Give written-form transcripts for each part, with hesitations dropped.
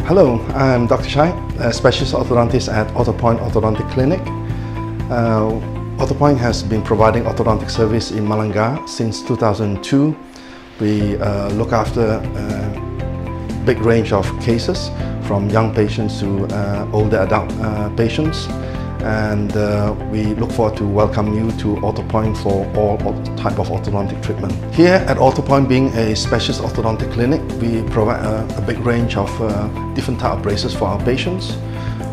Hello, I'm Dr. Shai, a specialist orthodontist at Orthopoint Orthodontic Clinic. Orthopoint has been providing orthodontic service in Malanga since 2002. We look after a big range of cases, from young patients to older adult patients. And we look forward to welcome you to Orthopoint for all type of orthodontic treatment. Here at Orthopoint, being a specialist orthodontic clinic, we provide a big range of different type of braces for our patients.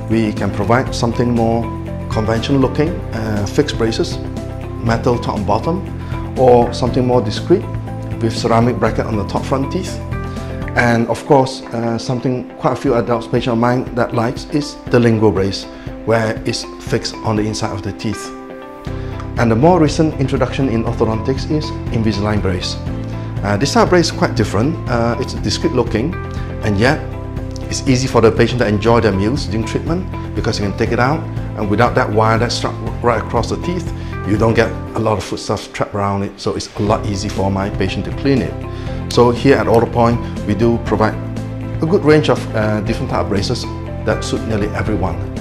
We can provide something more conventional looking, fixed braces, metal top and bottom, or something more discreet with ceramic bracket on the top front teeth. And of course, something quite a few adults patients of mine that likes is the lingual brace, where it's fixed on the inside of the teeth. And the more recent introduction in orthodontics is Invisalign brace. This type of brace is quite different. It's discreet looking, and yet it's easy for the patient to enjoy their meals during treatment because you can take it out, and without that wire that's strapped right across the teeth, you don't get a lot of foodstuff trapped around it, so it's a lot easy for my patient to clean it. So here at Orthopoint, we do provide a good range of different type of braces that suit nearly everyone.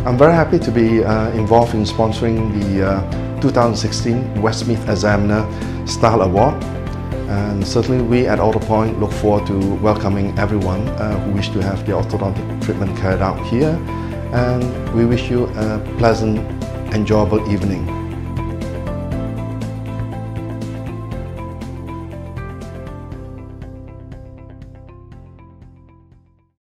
I'm very happy to be involved in sponsoring the 2016 Westmeath Examiner Style Award. And certainly we at Orthopoint look forward to welcoming everyone who wish to have their orthodontic treatment carried out here. And we wish you a pleasant, enjoyable evening.